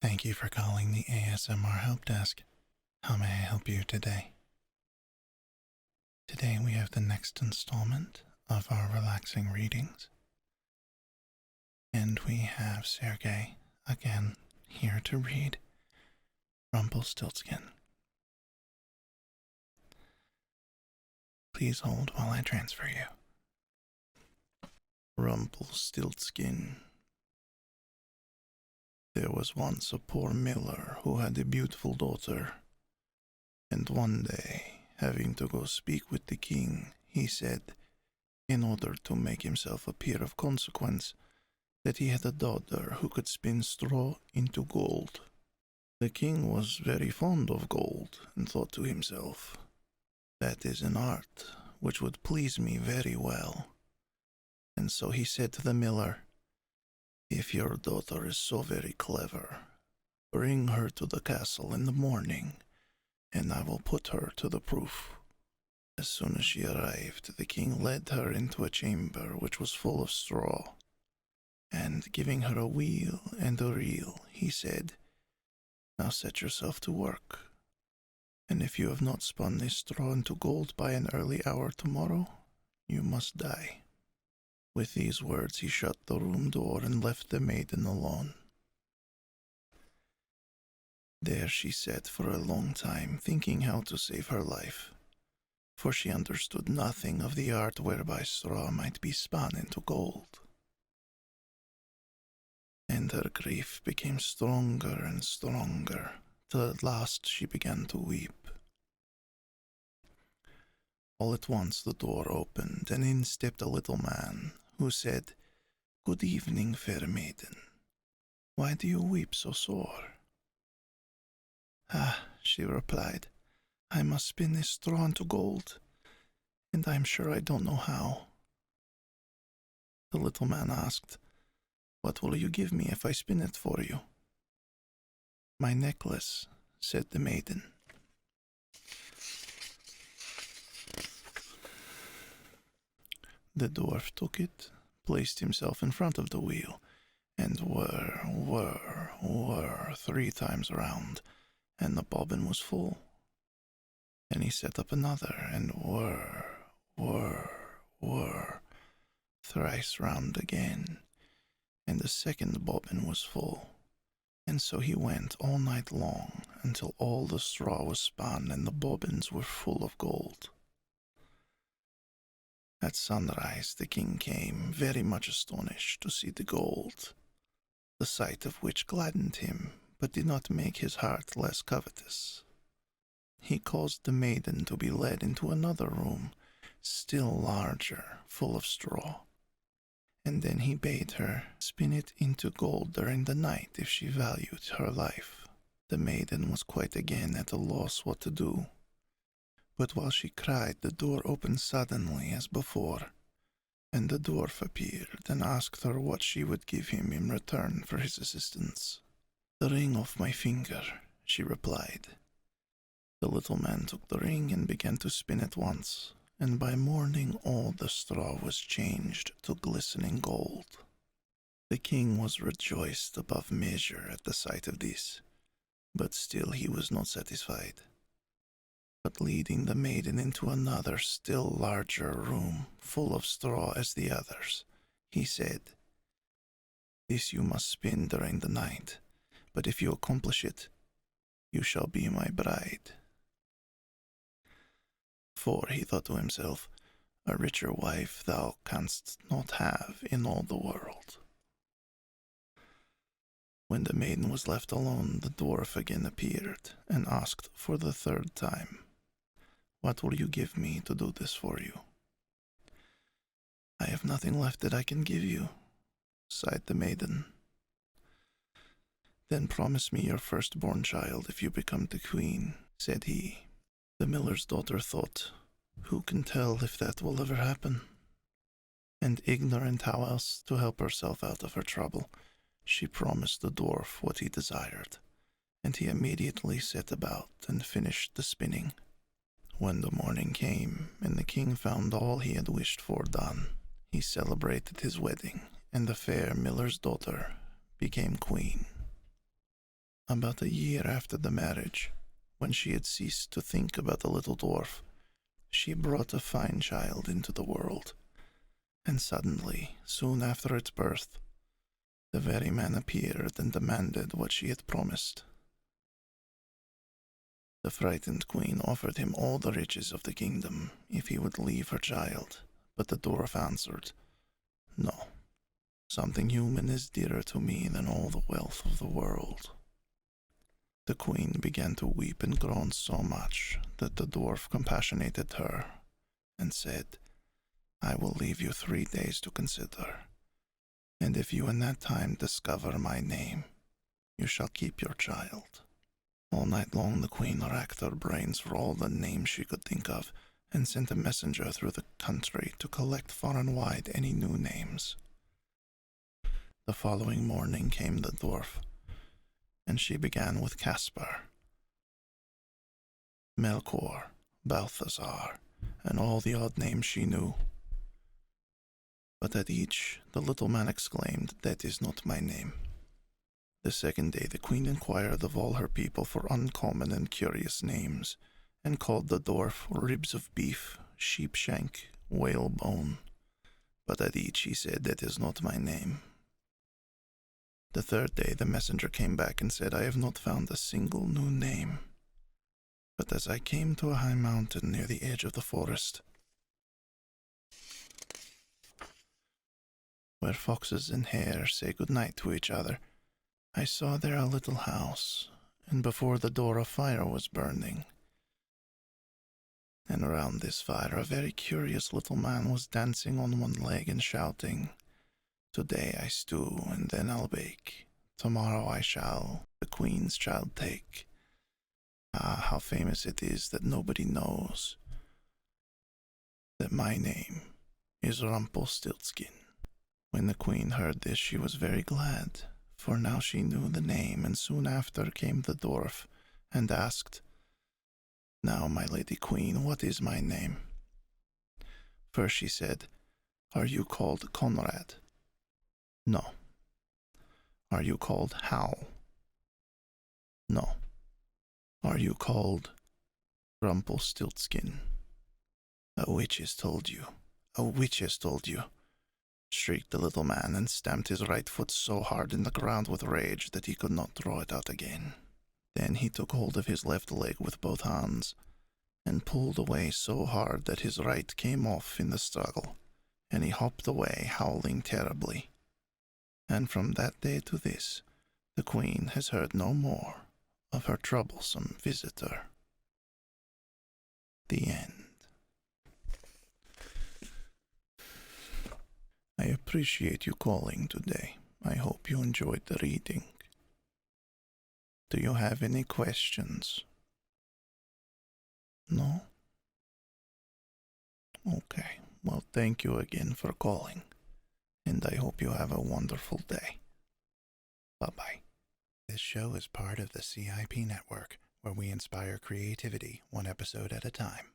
Thank you for calling the ASMR Help Desk. How may I help you today? Today we have the next installment of our relaxing readings. And we have Sergei, again, here to read Rumpelstiltskin. Please hold while I transfer you. Rumpelstiltskin. There was once a poor miller who had a beautiful daughter, and one day, having to go speak with the king, he said, in order to make himself appear of consequence, that he had a daughter who could spin straw into gold. The king was very fond of gold, and thought to himself, "That is an art which would please me very well." And so he said to the miller, "If your daughter is so very clever, bring her to the castle in the morning, and I will put her to the proof." As soon as she arrived, the king led her into a chamber which was full of straw, and giving her a wheel and a reel, he said, "Now set yourself to work, and if you have not spun this straw into gold by an early hour tomorrow, you must die." With these words he shut the room door and left the maiden alone. There she sat for a long time, thinking how to save her life, for she understood nothing of the art whereby straw might be spun into gold. And her grief became stronger and stronger, till at last she began to weep. All at once the door opened, and in stepped a little man, who said, "Good evening, fair maiden. Why do you weep so sore?" "Ah," she replied, "I must spin this straw into gold, and I am sure I don't know how." The little man asked, "What will you give me if I spin it for you?" "My necklace," said the maiden. The dwarf took it, placed himself in front of the wheel, and whir, whir, whir 3 times round, and the bobbin was full. Then he set up another, and whir, whir, whir, thrice round again, and the second bobbin was full. And so he went all night long, until all the straw was spun and the bobbins were full of gold. At sunrise the king came, very much astonished to see the gold, the sight of which gladdened him, but did not make his heart less covetous. He caused the maiden to be led into another room, still larger, full of straw, and then he bade her spin it into gold during the night if she valued her life. The maiden was quite again at a loss what to do. But while she cried, the door opened suddenly as before, and the dwarf appeared and asked her what she would give him in return for his assistance. "The ring off my finger," she replied. The little man took the ring and began to spin at once, and by morning all the straw was changed to glistening gold. The king was rejoiced above measure at the sight of this, but still he was not satisfied. But leading the maiden into another still larger room, full of straw as the others, he said, "This you must spin during the night, but if you accomplish it, you shall be my bride." For he thought to himself, "A richer wife thou canst not have in all the world." When the maiden was left alone, the dwarf again appeared, and asked for the 3rd time, "What will you give me to do this for you?" "I have nothing left that I can give you," sighed the maiden. "Then promise me your firstborn child if you become the queen," said he. The miller's daughter thought, "Who can tell if that will ever happen?" And ignorant how else to help herself out of her trouble, she promised the dwarf what he desired, and he immediately set about and finished the spinning. When the morning came, and the king found all he had wished for done, he celebrated his wedding, and the fair miller's daughter became queen. About a year after the marriage, when she had ceased to think about the little dwarf, she brought a fine child into the world, and suddenly, soon after its birth, the very man appeared and demanded what she had promised. The frightened queen offered him all the riches of the kingdom if he would leave her child, but the dwarf answered, "No, something human is dearer to me than all the wealth of the world." The queen began to weep and groan so much that the dwarf compassionated her and said, "I will leave you 3 days to consider, and if you in that time discover my name, you shall keep your child." All night long the queen racked her brains for all the names she could think of, and sent a messenger through the country to collect far and wide any new names. The following morning came the dwarf, and she began with Caspar, Melchior, Balthazar, and all the odd names she knew. But at each the little man exclaimed, "That is not my name." The second day the queen inquired of all her people for uncommon and curious names, and called the dwarf Ribs of Beef, Sheepshank, Whalebone. But at each he said, "That is not my name." The third day the messenger came back and said, "I have not found a single new name. But as I came to a high mountain near the edge of the forest, where foxes and hares say good night to each other, I saw there a little house, and before the door a fire was burning. And around this fire a very curious little man was dancing on one leg and shouting, 'Today I stew, and then I'll bake. Tomorrow I shall the queen's child take.' Ah, how famous it is that nobody knows that my name is Rumpelstiltskin." When the queen heard this, she was very glad, for now she knew the name, and soon after came the dwarf, and asked, "Now, my lady queen, what is my name?" First she said, "Are you called Conrad?" "No." "Are you called Hal?" "No." "Are you called Rumpelstiltskin?" "A witch has told you. A witch has told you," shrieked the little man, and stamped his right foot so hard in the ground with rage that he could not draw it out again. Then he took hold of his left leg with both hands, and pulled away so hard that his right came off in the struggle, and he hopped away, howling terribly. And from that day to this, the queen has heard no more of her troublesome visitor. The end. I appreciate you calling today. I hope you enjoyed the reading. Do you have any questions? No? Okay. Well, thank you again for calling, and I hope you have a wonderful day. Bye-bye. This show is part of the CIP network, where we inspire creativity one episode at a time.